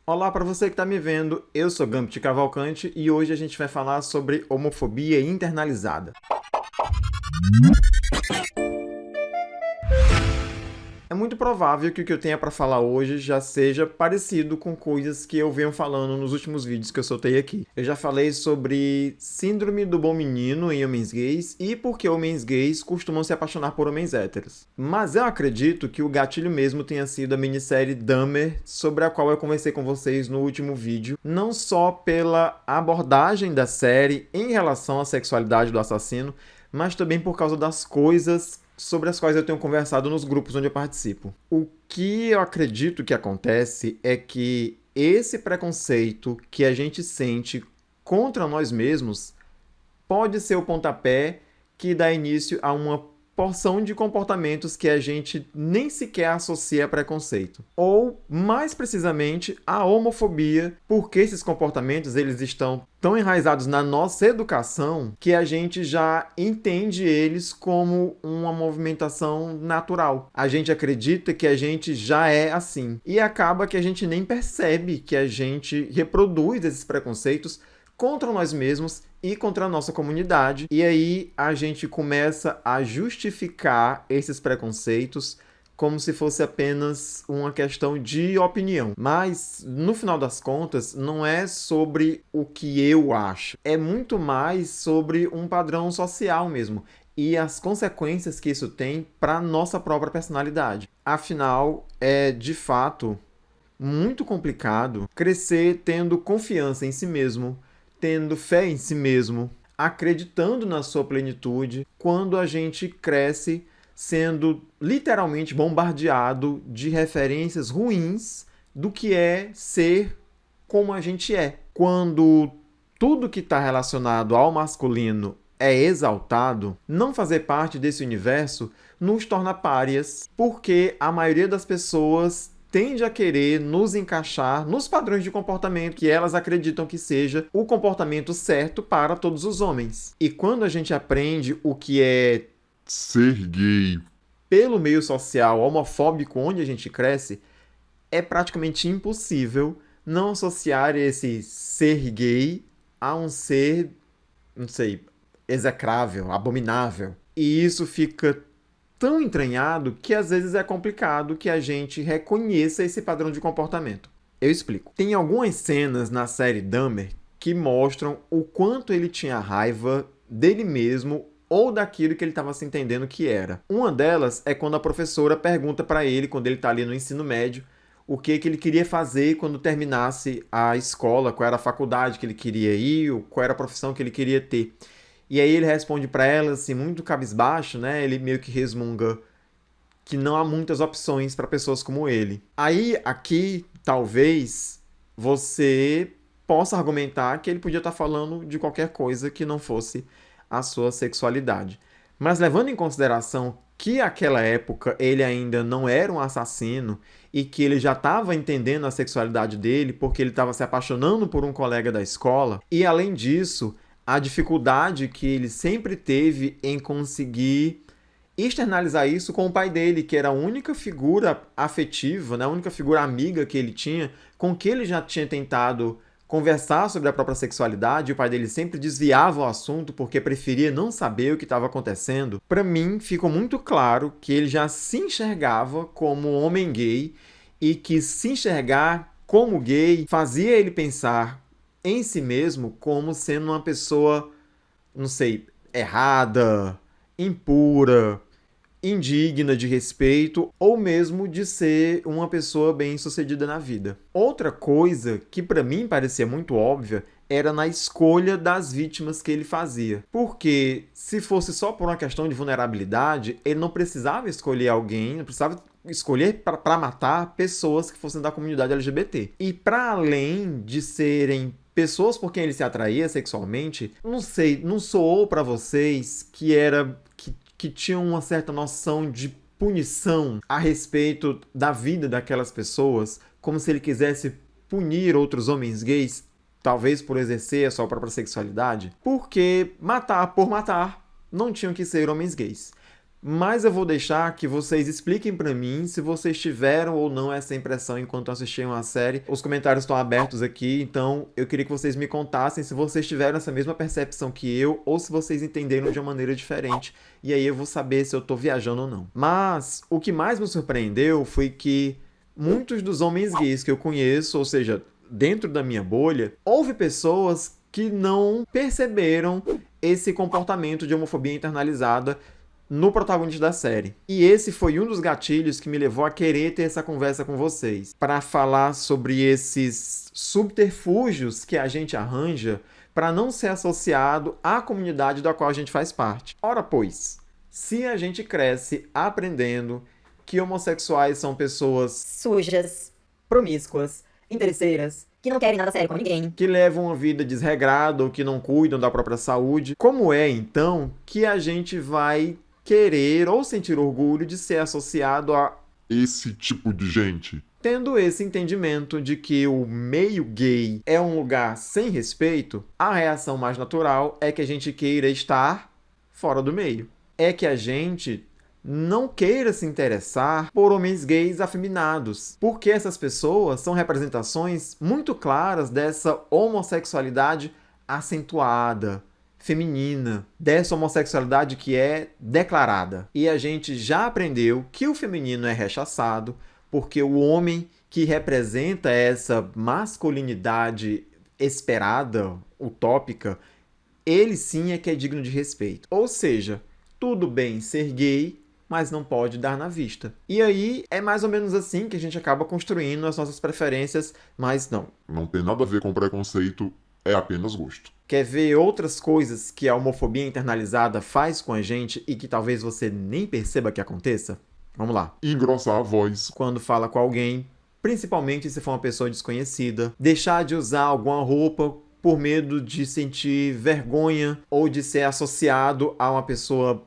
Olá para você que está me vendo, eu sou Gambit Cavalcante e hoje a gente vai falar sobre homofobia internalizada. É muito provável que o que eu tenha para falar hoje já seja parecido com coisas que eu venho falando nos últimos vídeos que eu soltei aqui. Eu já falei sobre síndrome do bom menino em homens gays e por que homens gays costumam se apaixonar por homens héteros. Mas eu acredito que o gatilho mesmo tenha sido a minissérie Dahmer, sobre a qual eu conversei com vocês no último vídeo, não só pela abordagem da série em relação à sexualidade do assassino, mas também por causa das coisas sobre as quais eu tenho conversado nos grupos onde eu participo. O que eu acredito que acontece é que esse preconceito que a gente sente contra nós mesmos pode ser o pontapé que dá início a uma porção de comportamentos que a gente nem sequer associa a preconceito. Ou, mais precisamente, a homofobia, porque esses comportamentos eles estão tão enraizados na nossa educação que a gente já entende eles como uma movimentação natural. A gente acredita que a gente já é assim. E acaba que a gente nem percebe que a gente reproduz esses preconceitos contra nós mesmos e contra a nossa comunidade. E aí a gente começa a justificar esses preconceitos como se fosse apenas uma questão de opinião. Mas, no final das contas, não é sobre o que eu acho. É muito mais sobre um padrão social mesmo e as consequências que isso tem para a nossa própria personalidade. Afinal, é de fato muito complicado crescer tendo confiança em si mesmo, tendo fé em si mesmo, acreditando na sua plenitude, quando a gente cresce sendo literalmente bombardeado de referências ruins do que é ser como a gente é. Quando tudo que está relacionado ao masculino é exaltado, não fazer parte desse universo nos torna párias, porque a maioria das pessoas tende a querer nos encaixar nos padrões de comportamento que elas acreditam que seja o comportamento certo para todos os homens. E quando a gente aprende o que é ser gay pelo meio social homofóbico onde a gente cresce, é praticamente impossível não associar esse ser gay a um ser, não sei, execrável, abominável. E isso fica tão entranhado que às vezes é complicado que a gente reconheça esse padrão de comportamento. Eu explico. Tem algumas cenas na série Dahmer que mostram o quanto ele tinha raiva dele mesmo ou daquilo que ele estava se entendendo que era. Uma delas é quando a professora pergunta para ele, quando ele está ali no ensino médio, o que ele queria fazer quando terminasse a escola, qual era a faculdade que ele queria ir, qual era a profissão que ele queria ter. E aí ele responde para ela, assim, muito cabisbaixo, né? Ele meio que resmunga que não há muitas opções para pessoas como ele. Aí, aqui, talvez, você possa argumentar que ele podia estar falando de qualquer coisa que não fosse a sua sexualidade. Mas levando em consideração que naquela época ele ainda não era um assassino e que ele já estava entendendo a sexualidade dele porque ele estava se apaixonando por um colega da escola, e além disso, a dificuldade que ele sempre teve em conseguir externalizar isso com o pai dele, que era a única figura afetiva, né, a única figura amiga que ele tinha, com que ele já tinha tentado conversar sobre a própria sexualidade, e o pai dele sempre desviava o assunto porque preferia não saber o que estava acontecendo. Para mim, ficou muito claro que ele já se enxergava como um homem gay e que se enxergar como gay fazia ele pensar em si mesmo como sendo uma pessoa, não sei, errada, impura, indigna de respeito ou mesmo de ser uma pessoa bem-sucedida na vida. Outra coisa que para mim parecia muito óbvia era na escolha das vítimas que ele fazia. Porque se fosse só por uma questão de vulnerabilidade, ele não precisava escolher alguém, não precisava escolher para matar pessoas que fossem da comunidade LGBT. E para além de serem pessoas por quem ele se atraía sexualmente, não sei, não soou para vocês que tinham uma certa noção de punição a respeito da vida daquelas pessoas, como se ele quisesse punir outros homens gays, talvez por exercer a sua própria sexualidade? Porque matar por matar não tinham que ser homens gays. mas eu vou deixar que vocês expliquem pra mim se vocês tiveram ou não essa impressão enquanto assistiam a série. Os comentários estão abertos aqui, então eu queria que vocês me contassem se vocês tiveram essa mesma percepção que eu ou se vocês entenderam de uma maneira diferente, e aí eu vou saber se eu tô viajando ou não. Mas o que mais me surpreendeu foi que muitos dos homens gays que eu conheço, ou seja, dentro da minha bolha, houve pessoas que não perceberam esse comportamento de homofobia internalizada no protagonista da série. E esse foi um dos gatilhos que me levou a querer ter essa conversa com vocês, para falar sobre esses subterfúgios que a gente arranja para não ser associado à comunidade da qual a gente faz parte. Ora, pois, se a gente cresce aprendendo que homossexuais são pessoas sujas, promíscuas, interesseiras, que não querem nada sério com ninguém, que levam uma vida desregrada ou que não cuidam da própria saúde, como é então que a gente vai querer ou sentir orgulho de ser associado a esse tipo de gente? Tendo esse entendimento de que o meio gay é um lugar sem respeito, a reação mais natural é que a gente queira estar fora do meio. É que a gente não queira se interessar por homens gays afeminados, porque essas pessoas são representações muito claras dessa homossexualidade acentuada, feminina, dessa homossexualidade que é declarada. E a gente já aprendeu que o feminino é rechaçado, porque o homem que representa essa masculinidade esperada, utópica, ele sim é que é digno de respeito. Ou seja, tudo bem ser gay, mas não pode dar na vista. E aí é mais ou menos assim que a gente acaba construindo as nossas preferências, mas não. Não tem nada a ver com preconceito, é apenas gosto. Quer ver outras coisas que a homofobia internalizada faz com a gente e que talvez você nem perceba que aconteça? Vamos lá. Engrossar a voz. Quando fala com alguém, principalmente se for uma pessoa desconhecida, deixar de usar alguma roupa por medo de sentir vergonha ou de ser associado a uma pessoa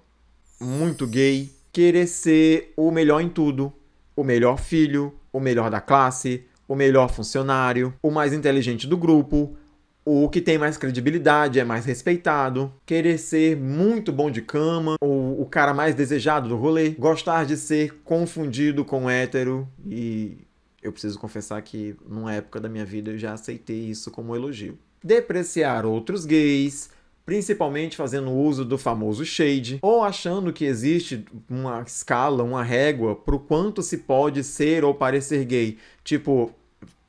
muito gay, querer ser o melhor em tudo, o melhor filho, o melhor da classe, o melhor funcionário, o mais inteligente do grupo, o que tem mais credibilidade, é mais respeitado, querer ser muito bom de cama, ou o cara mais desejado do rolê, gostar de ser confundido com hétero, e eu preciso confessar que numa época da minha vida eu já aceitei isso como um elogio. Depreciar outros gays, principalmente fazendo uso do famoso shade, ou achando que existe uma escala, uma régua para o quanto se pode ser ou parecer gay. Tipo,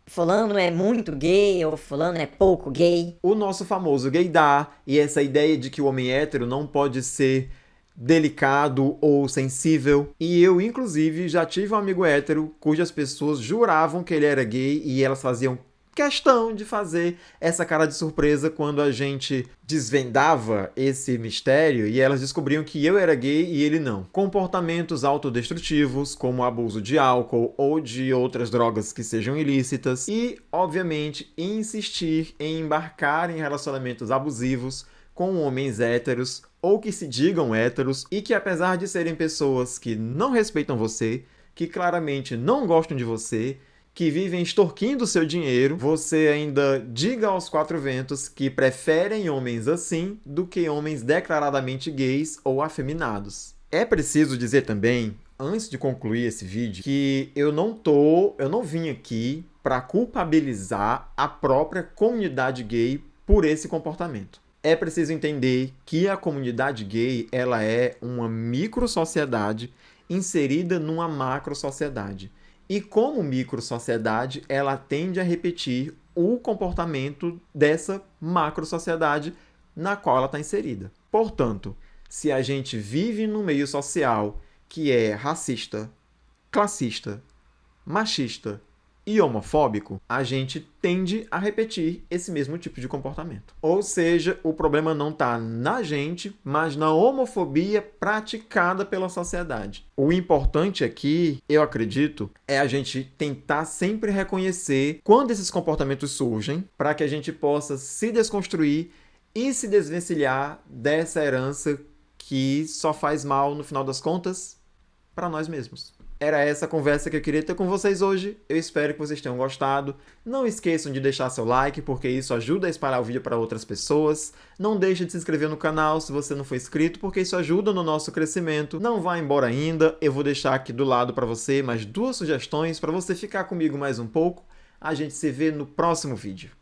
fulano é muito gay ou fulano é pouco gay. O nosso famoso gaydar e essa ideia de que o homem hétero não pode ser delicado ou sensível. E eu, inclusive, já tive um amigo hétero cujas pessoas juravam que ele era gay e elas faziam questão de fazer essa cara de surpresa quando a gente desvendava esse mistério e elas descobriam que eu era gay e ele não. Comportamentos autodestrutivos, como abuso de álcool ou de outras drogas que sejam ilícitas e, obviamente, insistir em embarcar em relacionamentos abusivos com homens héteros ou que se digam héteros e que, apesar de serem pessoas que não respeitam você, que claramente não gostam de você, que vivem extorquindo seu dinheiro, você ainda diga aos quatro ventos que preferem homens assim do que homens declaradamente gays ou afeminados. É preciso dizer também, antes de concluir esse vídeo, que eu não vim aqui para culpabilizar a própria comunidade gay por esse comportamento. É preciso entender que a comunidade gay ela é uma micro-sociedade inserida numa macro-sociedade. E como micro-sociedade, ela tende a repetir o comportamento dessa macro-sociedade na qual ela está inserida. Portanto, se a gente vive num meio social que é racista, classista, machista e homofóbico, a gente tende a repetir esse mesmo tipo de comportamento. Ou seja, o problema não está na gente, mas na homofobia praticada pela sociedade. O importante aqui, eu acredito, é a gente tentar sempre reconhecer quando esses comportamentos surgem, para que a gente possa se desconstruir e se desvencilhar dessa herança que só faz mal, no final das contas, para nós mesmos. Era essa a conversa que eu queria ter com vocês hoje. Eu espero que vocês tenham gostado. Não esqueçam de deixar seu like, porque isso ajuda a espalhar o vídeo para outras pessoas. Não deixe de se inscrever no canal se você não for inscrito, porque isso ajuda no nosso crescimento. Não vá embora ainda. Eu vou deixar aqui do lado para você mais 2 sugestões para você ficar comigo mais um pouco. A gente se vê no próximo vídeo.